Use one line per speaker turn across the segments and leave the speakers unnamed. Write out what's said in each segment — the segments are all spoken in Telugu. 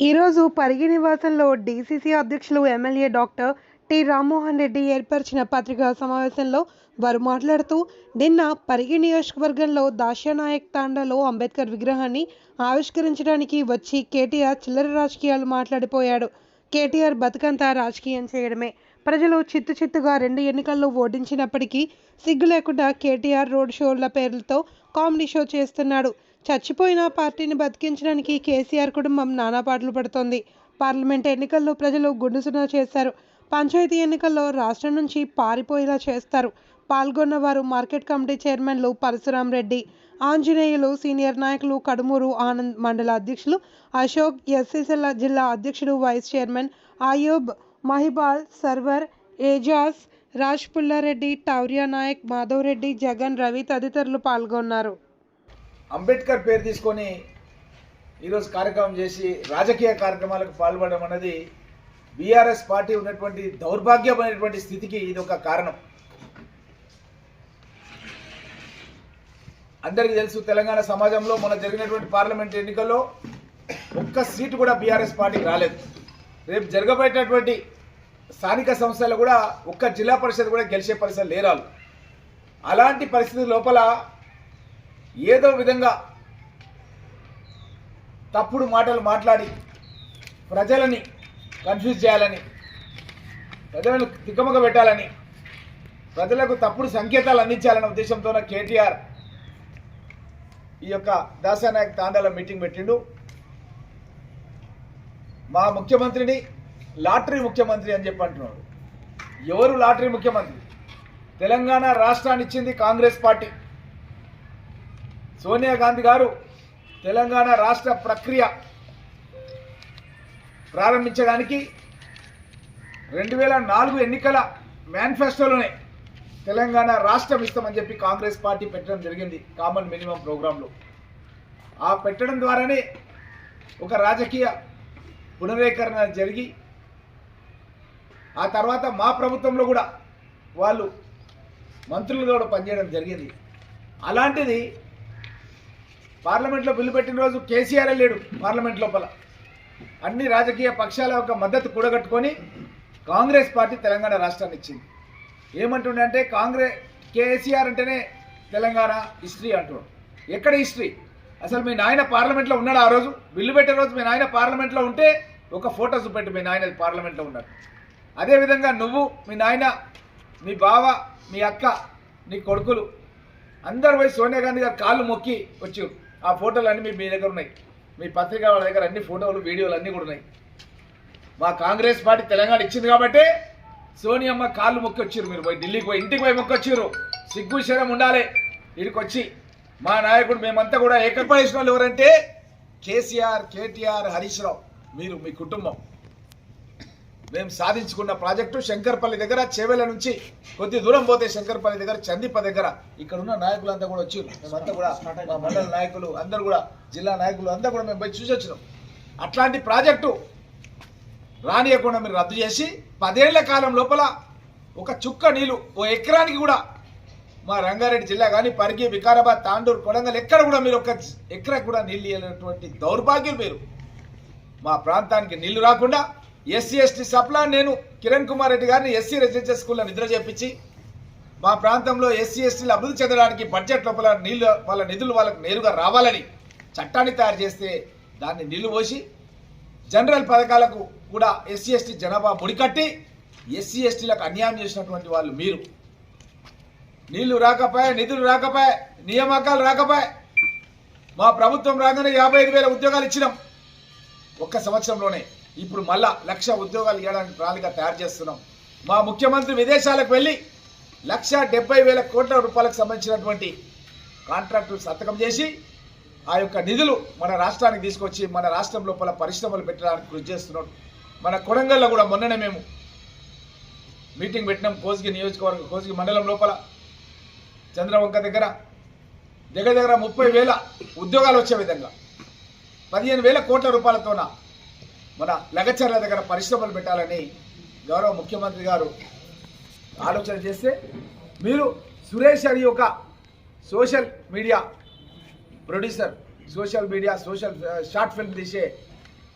ఈరోజు పరిగి నివాసంలో డీసీసీ అధ్యక్షులు MLA doctor T Rammohan Reddy ఏర్పరిచిన పత్రికా సమావేశంలో వారు మాట్లాడుతూ నిన్న పరిగి నియోజకవర్గంలో దాష్యానాయక్ తాండాలో అంబేద్కర్ విగ్రహాన్ని ఆవిష్కరించడానికి వచ్చి కేటీఆర్ చిల్లర రాజకీయాలు మాట్లాడిపోయాడు. కేటీఆర్ బతుకంతా రాజకీయం చేయడమే. ప్రజలు చిత్తుగా 2 ఎన్నికల్లో ఓడించినప్పటికీ సిగ్గు లేకుండా కేటీఆర్ రోడ్ షోల పేర్లతో కామెడీ షో చేస్తున్నాడు. చచ్చిపోయిన పార్టీని బతికించడానికి కేసీఆర్ కుటుంబం నానా పాటలు పడుతోంది. పార్లమెంట్ ఎన్నికల్లో ప్రజలు గుండుసునా చేశారు. పంచాయతీ ఎన్నికల్లో రాష్ట్రం నుంచి పారిపోయేలా చేస్తారు. పాల్గొన్న వారు మార్కెట్ కమిటీ చైర్మన్లు పరశురాం రెడ్డి, ఆంజనేయులు, సీనియర్ నాయకులు కడుమూరు ఆనంద్, మండల అధ్యక్షులు అశోక్, ఎస్సీసీల జిల్లా అధ్యక్షుడు వైస్ చైర్మన్ అయూబ్, మహిబాల్, సర్వర్, ఏజాజ్, రాజ్ పుల్లారెడ్డి, టౌరియా నాయక్, మాధవ్ రెడ్డి, జగన్, రవి తదితరులు పాల్గొన్నారు.
అంబేద్కర్ పేరు తీసుకొని ఈరోజు కార్యక్రమం చేసి రాజకీయ కార్యక్రమాలకు పాల్పడడం అనేది బీఆర్ఎస్ పార్టీ ఉన్నటువంటి దౌర్భాగ్యమైనటువంటి స్థితికి ఇది ఒక కారణం. అందరికీ తెలుసు, తెలంగాణ సమాజంలో మొన్న జరిగినటువంటి పార్లమెంట్ ఎన్నికల్లో ఒక్క సీటు కూడా బీఆర్ఎస్ పార్టీకి రాలేదు. రేపు జరగబోయేటటువంటి స్థానిక సంస్థలు కూడా ఒక్క జిల్లా పరిషత్ కూడా గెలిచే పరిస్థితి లేరాలు. అలాంటి పరిస్థితి లోపల ఏదో విధంగా తప్పుడు మాటలు మాట్లాడి ప్రజలని కన్ఫ్యూజ్ చేయాలని, ప్రజలను తికమక పెట్టాలని, ప్రజలకు తప్పుడు సంకేతాలు అందించాలనే ఉద్దేశంతో కేటీఆర్ ఈ యొక్క దాసానాయక్ తాండాల మీటింగ్ పెట్టిండు. మా ముఖ్యమంత్రిని లాటరీ ముఖ్యమంత్రి అని చెప్పి అంటున్నాడు. ఎవరు లాటరీ ముఖ్యమంత్రి? తెలంగాణ రాష్ట్రాన్ని ఇచ్చింది కాంగ్రెస్ పార్టీ. సోనియా గాంధీ గారు తెలంగాణ రాష్ట్ర ప్రక్రియ ప్రారంభించడానికి 2004 ఎన్నికల మేనిఫెస్టోలోనే తెలంగాణ రాష్ట్రం ఇస్తామని చెప్పి కాంగ్రెస్ పార్టీ పెట్టడం జరిగింది కామన్ మినిమం ప్రోగ్రాంలో. ఆ పెట్టడం ద్వారానే ఒక రాజకీయ పునరేకరణ జరిగి ఆ తర్వాత మా ప్రభుత్వంలో కూడా వాళ్ళు మంత్రులుగా కూడా పనిచేయడం జరిగింది. అలాంటిది పార్లమెంట్లో బిల్లు పెట్టిన రోజు కేసీఆర్ లేడు. పార్లమెంట్ లోపల అన్ని రాజకీయ పక్షాల యొక్క మద్దతు కూడగట్టుకొని కాంగ్రెస్ పార్టీ తెలంగాణ రాష్ట్రాన్ని ఇచ్చింది. ఏమంటుండే అంటే కేసీఆర్ అంటేనే తెలంగాణ హిస్టరీ అంటున్నాడు. ఎక్కడ హిస్టరీ? అసలు మీ నాయన పార్లమెంట్లో ఉన్నాడు. ఆ రోజు బిల్లు పెట్టే రోజు మీ నాయన పార్లమెంట్లో ఉంటే ఒక ఫోటో చూపెట్టు మీ నాయన పార్లమెంట్లో ఉన్నాడు. అదేవిధంగా నువ్వు, మీ నాయన, మీ బావ, మీ అక్క, నీ కొడుకులు అందరూ పోయి సోనియా గాంధీ గారు కాళ్ళు మొక్కి వచ్చారు. ఆ ఫోటోలు అన్నీ మీ దగ్గర ఉన్నాయి. మీ పత్రిక వాళ్ళ దగ్గర అన్ని ఫోటోలు, వీడియోలు అన్నీ కూడా ఉన్నాయి. మా కాంగ్రెస్ పార్టీ తెలంగాణ ఇచ్చింది కాబట్టి సోనియమ్మ కాళ్ళు మొక్కి వచ్చారు. మీరు పోయి ఢిల్లీకి పోయి ఇంటికి పోయి మొక్కి వచ్చారు. సిగ్గు శరం ఉండాలి. వీడికి వచ్చి మా నాయకుడు మేమంతా కూడా ఏకపడేసిన వాళ్ళు ఎవరంటే కేసీఆర్, కేటీఆర్, హరీష్ రావు, మీరు, మీ కుటుంబం. మేము సాధించుకున్న ప్రాజెక్టు శంకర్పల్లి దగ్గర, చేవెల నుంచి కొద్ది దూరం పోతే శంకర్పల్లి దగ్గర, చందిప దగ్గర ఇక్కడ ఉన్న నాయకులంతా కూడా వచ్చి మేమంతా కూడా మా మండల నాయకులు అందరూ కూడా, జిల్లా నాయకులు అందరూ కూడా మేము పోయి చూసి వచ్చినాం. అట్లాంటి ప్రాజెక్టు రానియకుండా మీరు రద్దు చేసి 10 ఏళ్ల కాలం లోపల ఒక చుక్క నీళ్ళు ఓ ఎకరానికి కూడా మా రంగారెడ్డి జిల్లా కానీ, పరిగి, వికారాబాద్, తాండూరు, కొడంగల్ ఎక్కడ కూడా మీరు ఒక ఎకరా కూడా నీళ్ళు ఇవ్వలేనటువంటి దౌర్భాగ్యం మీరు. మా ప్రాంతానికి నీళ్లు రాకుండా ఎస్సీ ఎస్టీ సప్లా నేను కిరణ్ కుమార్ రెడ్డి గారిని ఎస్సీ రెసిడెన్షియల్ స్కూల్లో నిద్ర చేపించి మా ప్రాంతంలో ఎస్సీ ఎస్టీలు అభివృద్ధి చెందడానికి బడ్జెట్ లోపల నీళ్ళు వాళ్ళ నిధులు వాళ్ళకు నేరుగా రావాలని చట్టాన్ని తయారు చేస్తే దాన్ని నీళ్లు పోసి జనరల్ పథకాలకు కూడా ఎస్సీ ఎస్టీ జనాభా ముడికట్టి ఎస్సీ ఎస్టీలకు అన్యాయం చేసినటువంటి వాళ్ళు మీరు. నీళ్లు రాకపోయా, నిధులు రాకపోయా, నియామకాలు రాకపోయా. మా ప్రభుత్వం రాగానే 55,000 ఉద్యోగాలు ఇచ్చినాం ఒక్క సంవత్సరంలోనే. ఇప్పుడు మళ్ళా 1,00,000 ఉద్యోగాలు ఇవ్వడానికి ప్రణాళిక తయారు చేస్తున్నాం. మా ముఖ్యమంత్రి విదేశాలకు వెళ్ళి 1,70,000 కోట్ల రూపాయలకు సంబంధించినటువంటి కాంట్రాక్టు సంతకం చేసి ఆ యొక్క నిధులు మన రాష్ట్రానికి తీసుకొచ్చి మన రాష్ట్రం లోపల పరిశ్రమలు పెట్టడానికి కృషి చేస్తున్నాడు. మన కొడంగల్లో కూడా మొన్ననే మేము మీటింగ్ పెట్టినాం. కోసిగి నియోజకవర్గం, కోసిగి మండలం లోపల చంద్రవంక దగ్గర దగ్గర 30,000 ఉద్యోగాలు వచ్చే విధంగా 15,000 కోట్ల రూపాయలతోన మన లగచర్ల దగ్గర పరిశ్రమలు పెట్టాలని గౌరవ ముఖ్యమంత్రి గారు ఆలోచన చేస్తే మీరు సురేష్ అని ఒక social media producer, social media short film తీసే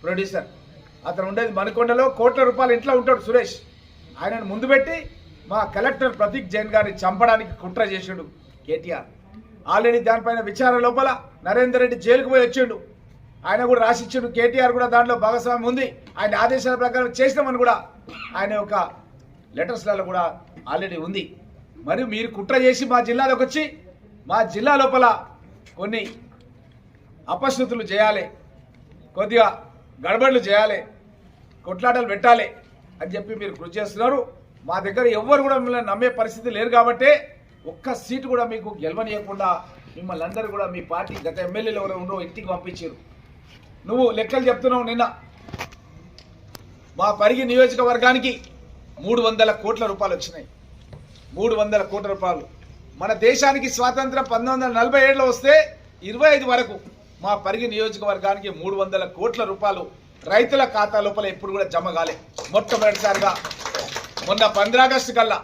ప్రొడ్యూసర్. అతను ఉండేది మణికొండలో, కోట్ల రూపాయలు ఇంట్లో ఉంటాడు సురేష్. ఆయనను ముందు పెట్టి మా కలెక్టర్ ప్రతీక్ జైన్ గారిని చంపడానికి కుట్ర చేసాడు కేటీఆర్. ఆల్రెడీ దానిపైన విచారణ లోపల నరేందర్ రెడ్డి జైలుకు పోయి వచ్చిండు. ఆయన కూడా రాసిచ్చిండు. కేటీఆర్ కూడా దాంట్లో భాగస్వామ్యం ఉంది. ఆయన ఆదేశాల ప్రకారం చేసినామని కూడా ఆయన యొక్క లెటర్స్లలో కూడా ఆల్రెడీ ఉంది. మరియు మీరు కుట్ర చేసి మా జిల్లాలోకి వచ్చి మా జిల్లా లోపల కొన్ని అపశృతులు చేయాలి, కొద్దిగా గడబడులు చేయాలి, కొట్లాటలు పెట్టాలి అని చెప్పి మీరు కృషి చేస్తున్నారు. మా దగ్గర ఎవ్వరు కూడా మిమ్మల్ని నమ్మే పరిస్థితి లేరు కాబట్టి ఒక్క సీటు కూడా మీకు గెలవనీయకుండా మిమ్మల్ని అందరూ కూడా మీ పార్టీ గత ఎమ్మెల్యేలు ఎవరు ఉండో ఇంటికి పంపించారు. నువ్వు లెక్కలు చెప్తున్నావు. నిన్న మా పరిగి నియోజకవర్గానికి 300 కోట్ల రూపాయలు వచ్చినాయి. 300 కోట్ల రూపాయలు. మన దేశానికి స్వాతంత్రం 1947లో వస్తే 25 వరకు మా పరిగి నియోజకవర్గానికి 300 కోట్ల రూపాయలు రైతుల ఖాతా లోపల ఎప్పుడు కూడా జమ కాలే. మొట్టమొదటిసారిగా మొన్న 15 ఆగస్టు కల్లా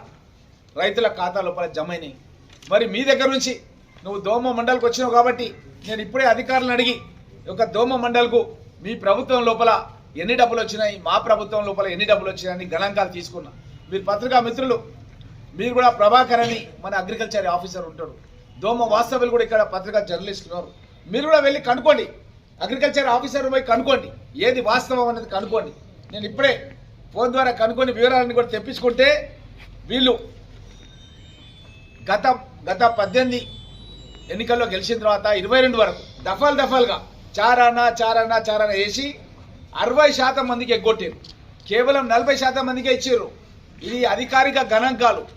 రైతుల ఖాతా లోపల జమ అయినాయి. మరి మీ దగ్గర నుంచి నువ్వు దోమ మండలికి వచ్చినావు కాబట్టి నేను ఇప్పుడే అధికారులను అడిగి ఒక దోమ మండల్కు మీ ప్రభుత్వం లోపల ఎన్ని డబ్బులు వచ్చినాయి, మా ప్రభుత్వం లోపల ఎన్ని డబ్బులు వచ్చినాయని గణాంకాలు తీసుకున్నా. మీరు పత్రికా మిత్రులు, మీరు కూడా ప్రభాకర్ అని మన అగ్రికల్చర్ ఆఫీసర్ ఉంటాడు, దోమ వాస్తవులు కూడా ఇక్కడ పత్రికా జర్నలిస్ట్ ఉన్నారు. మీరు కూడా వెళ్ళి కనుక్కోండి, అగ్రికల్చర్ ఆఫీసర్ పోయి కనుక్కోండి, ఏది వాస్తవం అనేది కనుక్కోండి. నేను ఇప్పుడే ఫోన్ ద్వారా కనుక్కొని వివరాలను కూడా తెప్పించుకుంటే వీళ్ళు గత 18 ఎన్నికల్లో గెలిచిన తర్వాత 22 వరకు దఫాలుగా చారానా వేసి 60% మందికి ఎగ్గొట్టారు. కేవలం 40% మందికే ఇచ్చారు. ఇది అధికారిక గణాంకాలు.